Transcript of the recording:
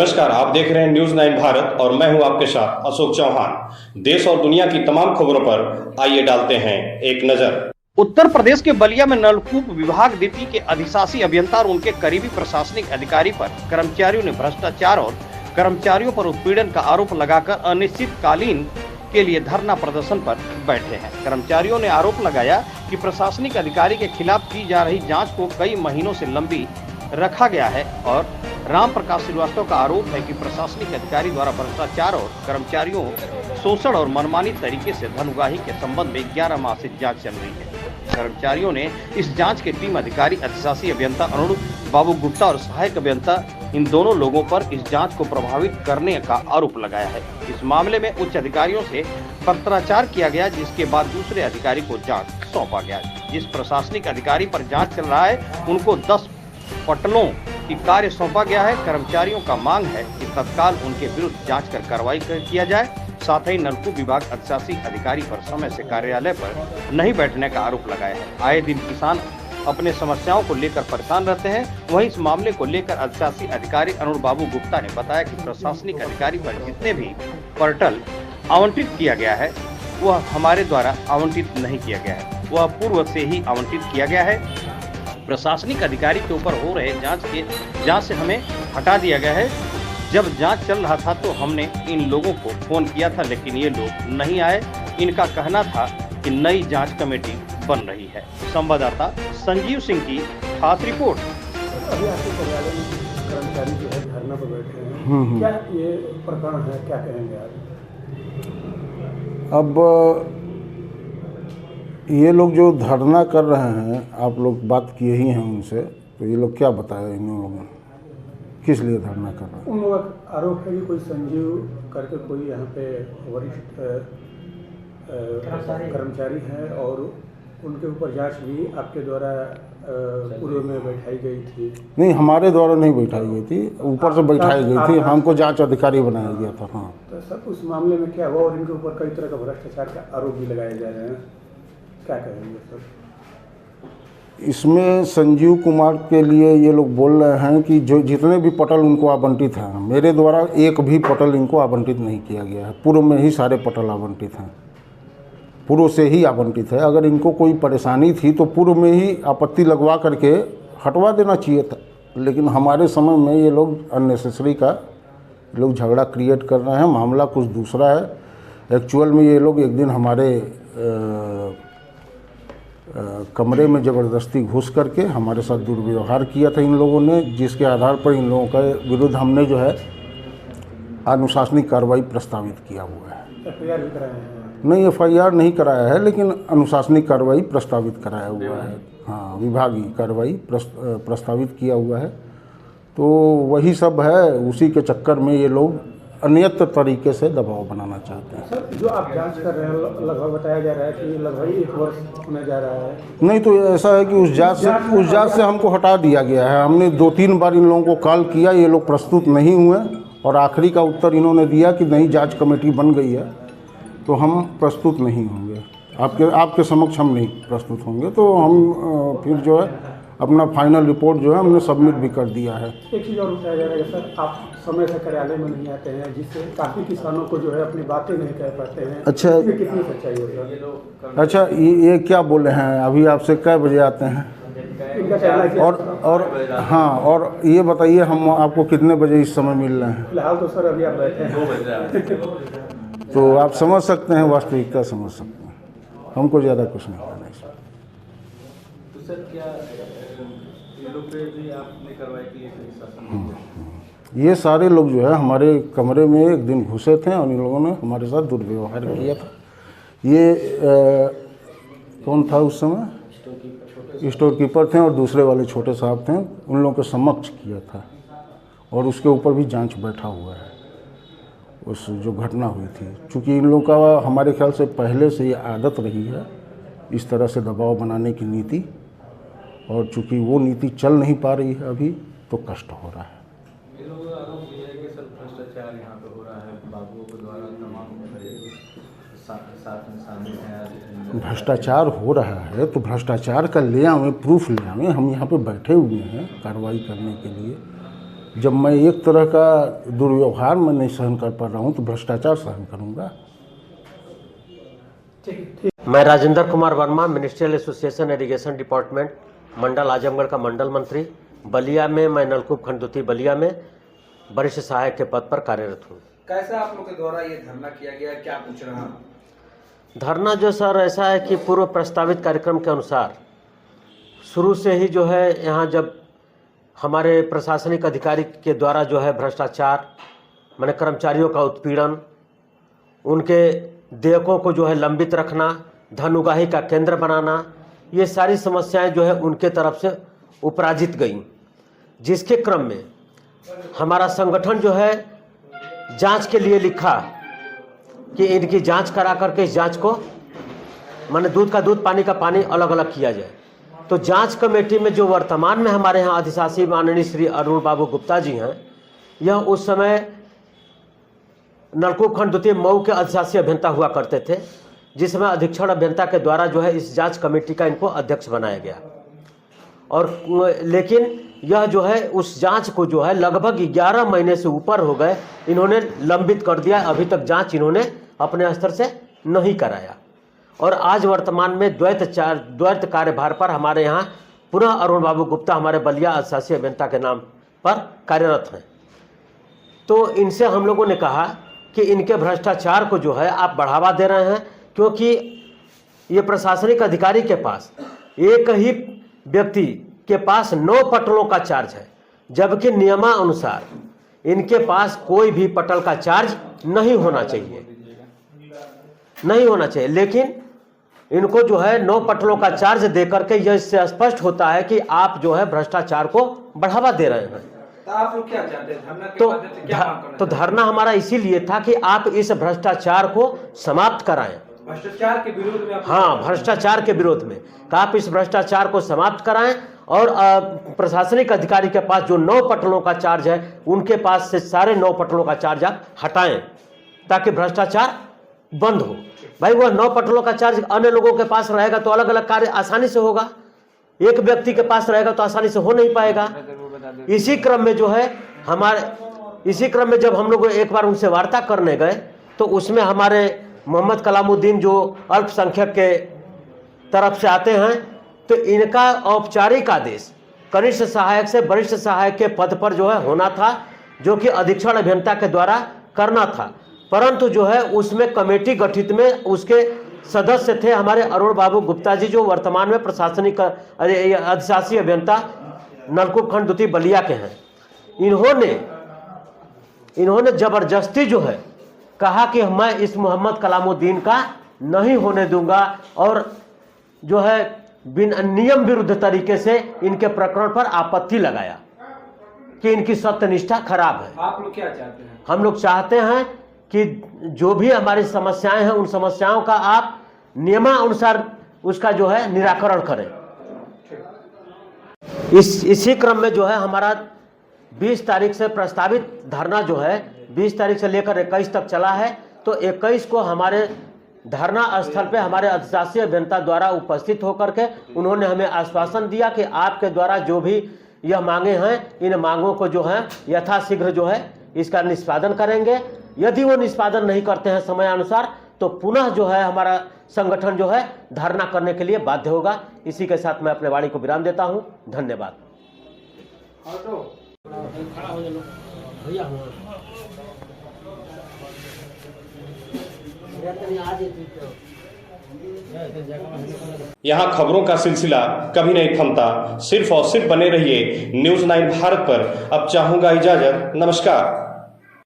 नमस्कार, आप देख रहे हैं न्यूज़ 9 भारत और मैं हूं आपके साथ अशोक चौहान। देश और दुनिया की तमाम खबरों पर आइए डालते हैं एक नजर। उत्तर प्रदेश के बलिया में नलकूप विभाग डीपी के अधिशासी अभियंता और उनके करीबी प्रशासनिक अधिकारी पर कर्मचारियों ने भ्रष्टाचार और कर्मचारियों पर उत्पीड़न का आरोप लगाकर अनिश्चितकालीन के लिए धरना प्रदर्शन पर बैठे हैं। कर्मचारियों ने आरोप लगाया कि प्रशासनिक अधिकारी के खिलाफ की जा रही जांच को कई महीनों से लंबी रखा गया है और राम प्रकाश श्रीवास्तव का आरोप है कि प्रशासनिक अधिकारी द्वारा भ्रष्टाचार और कर्मचारियों शोषण और मनमानी तरीके से धन उगाही के संबंध में 11 माह से जांच चल रही है। कर्मचारियों ने इस जांच के टीम अधिकारी अधिशासी अभियंता अरुण बाबू गुप्ता और सहायक अभियंता इन दोनों लोगों पर इस जांच को प्रभावित करने का आरोप लगाया है। इस मामले में उच्च अधिकारियों से पत्राचार किया गया, जिसके बाद दूसरे अधिकारी को जांच सौंपा गया। जिस प्रशासनिक अधिकारी पर जांच चल रहा है उनको 10 पटलों की कार्य सौंपा गया है। कर्मचारियों का मांग है कि तत्काल उनके विरुद्ध जांच कर कार्रवाई किया जाए। साथ ही नलकूप विभाग अधिशासी अधिकारी पर समय से कार्यालय पर नहीं बैठने का आरोप लगाया है। आए दिन किसान अपने समस्याओं को लेकर परेशान रहते हैं। वहीं इस मामले को लेकर अधिशासी अधिकारी अरुण बाबू गुप्ता ने बताया कि प्रशासनिक अधिकारी पर जितने भी पोर्टल आवंटित किया गया है वह हमारे द्वारा आवंटित नहीं किया गया है, वह पूर्व से ही आवंटित किया गया है। प्रशासनिक अधिकारी के ऊपर हो रहे जांच से हमें हटा दिया गया है। जब जांच चल रहा था तो हमने इन लोगों को फोन किया था, लेकिन ये लोग नहीं आए। इनका कहना था कि नई जांच कमेटी बन रही है। संवाददाता संजीव सिंह की खास रिपोर्ट। अभी आपके कार्यालय में कर्मचारी जो है धरना पर बैठे हैं, क्या ये प्रकरण है, क्या कहेंगे आप? अब ये लोग जो धरना कर रहे हैं, आप लोग बात किए ही हैं उनसे, तो ये लोग क्या बताया इन लोगों ने किस लिए धरना कर रहे हैं? उन लोगों का आरोप है कि कोई संजीव करके कोई यहाँ पे वरिष्ठ कर्मचारी हैं और उनके ऊपर जांच भी आपके द्वारा पूर्व में बैठाई गई थी। नहीं, हमारे द्वारा नहीं बैठाई गई थी, ऊपर से बैठाई गई थी, हमको जांच अधिकारी बनाया गया था। हाँ, तो सर उस मामले में क्या हुआ और इनके ऊपर कई तरह का भ्रष्टाचार का आरोप भी लगाए जा रहे हैं, क्या कहेंगे सर? इसमें संजीव कुमार के लिए ये लोग बोल रहे हैं कि जो जितने भी पटल उनको आवंटित हैं, मेरे द्वारा एक भी पटल इनको आवंटित नहीं किया गया है। पूर्व में ही सारे पटल आवंटित हैं, पूर्व से ही आवंटित है। अगर इनको कोई परेशानी थी तो पूर्व में ही आपत्ति लगवा करके हटवा देना चाहिए था, लेकिन हमारे समय में ये लोग अननेसेसरी का लोग झगड़ा क्रिएट कर रहे हैं। मामला कुछ दूसरा है। एक्चुअल में ये लोग एक दिन हमारे कमरे में ज़बरदस्ती घुस करके हमारे साथ दुर्व्यवहार किया था इन लोगों ने, जिसके आधार पर इन लोगों के विरुद्ध हमने जो है अनुशासनिक कार्रवाई प्रस्तावित किया हुआ है। FIR भी कराए हैं? नहीं, FIR नहीं कराया है, लेकिन अनुशासनिक कार्रवाई प्रस्तावित कराया हुआ है। हाँ, विभागीय कार्रवाई प्रस्तावित किया हुआ है। तो वही सब है, उसी के चक्कर में ये लोग अन्यत्र तरीके से दबाव बनाना चाहते हैं। सर जो आप जांच कर रहे हैं, लगभग बताया जा रहा है कि लगभग 1 वर्ष होने जा रहा है। नहीं, तो ऐसा है कि उस जांच से हमको हटा दिया गया है। हमने 2-3 बार इन लोगों को कॉल किया, ये लोग प्रस्तुत नहीं हुए और आखिरी का उत्तर इन्होंने दिया कि नई जांच कमेटी बन गई है, तो हम प्रस्तुत नहीं होंगे, आपके समक्ष हम नहीं प्रस्तुत होंगे। तो हम फिर जो है अपना फाइनल रिपोर्ट जो है हमने सबमिट भी कर दिया है। एक चीज़ और बताया जा रहा है सर, आप समय से कार्यालय में नहीं आते हैं, जिससे काफ़ी किसानों को जो है अपनी बातें नहीं कह पाते हैं। अच्छा, इसमें कितनी सच्चाई है सर? अच्छा, ये क्या बोले हैं? अभी आपसे कै बजे आते हैं? इनका कहना है कि और हाँ, और ये बताइए हम आपको कितने बजे इस समय मिल रहे हैं? फिलहाल तो सर अभी आप बैठे हैं। तो आप समझ सकते हैं, वास्तविकता समझ सकते हैं। हमको ज़्यादा कुछ नहीं कहना है। तो सर क्या ये लोग पे भी आपने कार्रवाई की है? ये सारे लोग जो है हमारे कमरे में एक दिन घुसे थे और इन लोगों ने हमारे साथ दुर्व्यवहार किया था। ये कौन था उस समय? स्टोर कीपर थे और दूसरे वाले छोटे साहब थे, उन लोगों के समक्ष किया था और उसके ऊपर भी जांच बैठा हुआ है उस जो घटना हुई थी। चूँकि इन लोगों का हमारे ख्याल से पहले से ये आदत रही है इस तरह से दबाव बनाने की नीति, और चूँकि वो नीति चल नहीं पा रही है अभी, तो कष्ट हो रहा है। भ्रष्टाचार यहाँ पे हो रहा है, बाबुओं के द्वारा तमाम साथ में शामिल हैं। भ्रष्टाचार हो रहा है तो भ्रष्टाचार का ले आवें, प्रूफ ले आवें। हम यहाँ पे बैठे हुए हैं कार्रवाई करने के लिए, जब मैं एक तरह का दुर्व्यवहार मैं नहीं सहन कर पा रहा हूँ तो भ्रष्टाचार सहन करूँगा। मैं Rajendra Kumar Verma, ministerial association irrigation department मंडल आजमगढ़ का मंडल मंत्री। बलिया में मैं नलकूप खंड द्वितीय बलिया में वरिष्ठ सहायक के पद पर कार्यरत हूँ। कैसे आप लोग के द्वारा ये धरना किया गया, क्या पूछ रहा हूँ? धरना जो सर ऐसा है कि पूर्व प्रस्तावित कार्यक्रम के अनुसार शुरू से ही जो है यहाँ जब हमारे प्रशासनिक अधिकारी के द्वारा जो है भ्रष्टाचार, माने कर्मचारियों का उत्पीड़न, उनके देयकों को जो है लंबित रखना, धन उगाही का केंद्र बनाना, ये सारी समस्याएं जो है उनके तरफ से उपराजित गई, जिसके क्रम में हमारा संगठन जो है जांच के लिए लिखा कि इनकी जांच करा करके इस जांच को माने दूध का दूध पानी का पानी अलग अलग किया जाए। तो जांच कमेटी में जो वर्तमान में हमारे यहाँ अधिशासी माननीय श्री अरुण बाबू गुप्ता जी हैं, यह उस समय नलकूप खंड द्वितीय मऊ के अधिशासी अभियंता हुआ करते थे, जिसमें अधीक्षण अभियंता के द्वारा जो है इस जांच कमेटी का इनको अध्यक्ष बनाया गया। और लेकिन यह जो है उस जांच को जो है लगभग 11 महीने से ऊपर हो गए, इन्होंने लंबित कर दिया। अभी तक जांच इन्होंने अपने स्तर से नहीं कराया और आज वर्तमान में द्वैत कार्यभार पर हमारे यहाँ पुनः अरुण बाबू गुप्ता हमारे बलिया अधिशासी अभियंता के नाम पर कार्यरत हैं। तो इनसे हम लोगों ने कहा कि इनके भ्रष्टाचार को जो है आप बढ़ावा दे रहे हैं, क्योंकि ये प्रशासनिक अधिकारी के पास एक ही व्यक्ति के पास 9 पटलों का चार्ज है, जबकि नियमानुसार इनके पास कोई भी पटल का चार्ज नहीं होना चाहिए, लेकिन इनको जो है 9 पटलों का चार्ज देकर के यह इससे स्पष्ट होता है कि आप जो है भ्रष्टाचार को बढ़ावा दे रहे हैं। तो आप लोग क्या चाहते हैं? धरना के माध्यम से क्या मांग करना तो धरना हमारा इसीलिए था कि आप इस भ्रष्टाचार को समाप्त कराएं। भ्रष्टाचार के विरोध में? हाँ, भ्रष्टाचार के विरोध में आप इस भ्रष्टाचार को समाप्त कराएं और प्रशासनिक अधिकारी के पास जो 9 पटलों का चार्ज है, उनके पास से सारे 9 पटलों का चार्ज आप हटाएं, ताकि भ्रष्टाचार बंद हो। भाई वह 9 पटलों का चार्ज अन्य लोगों के पास रहेगा तो अलग अलग कार्य आसानी से होगा, एक व्यक्ति के पास रहेगा तो आसानी से हो नहीं पाएगा। इसी क्रम में जो है जब हम लोग एक बार उनसे वार्ता करने गए तो उसमें हमारे मोहम्मद कलामुद्दीन जो अल्पसंख्यक के तरफ से आते हैं, तो इनका औपचारिक आदेश कनिष्ठ सहायक से वरिष्ठ सहायक के पद पर जो है होना था, जो कि अधीक्षण अभियंता के द्वारा करना था, परंतु जो है उसमें कमेटी गठित में उसके सदस्य थे हमारे अरुण बाबू गुप्ता जी, जो वर्तमान में प्रशासनिक अधिशासी अभियंता नलकूप खंड द्वितीय बलिया के हैं। इन्होंने जबरदस्ती जो है कहा कि मैं इस मोहम्मद कलामुद्दीन का नहीं होने दूंगा और जो है नियम विरुद्ध तरीके से इनके प्रकरण पर आपत्ति लगाया कि इनकी सत्यनिष्ठा खराब है। आप लोग क्या चाहते हैं? हम लोग चाहते हैं कि जो भी हमारी समस्याएं हैं, उन समस्याओं का आप नियमानुसार उसका जो है निराकरण करें। इसी क्रम में जो है हमारा 20 तारीख से प्रस्तावित धरना जो है 20 तारीख से लेकर 21 तक चला है। तो 21 को हमारे धरना स्थल पे हमारे अधिशासी अभियंता द्वारा उपस्थित होकर के उन्होंने हमें आश्वासन दिया कि आपके द्वारा जो भी यह मांगे हैं, इन मांगों को जो है यथाशीघ्र जो है इसका निष्पादन करेंगे। यदि वो निष्पादन नहीं करते हैं समयानुसार, तो पुनः जो है हमारा संगठन जो है धरना करने के लिए बाध्य होगा। इसी के साथ मैं अपने वाणी को विराम देता हूं। धन्यवाद। यहाँ खबरों का सिलसिला कभी नहीं थमता। सिर्फ और सिर्फ बने रहिए न्यूज़ 9 भारत पर। अब चाहूंगा इजाजत। नमस्कार।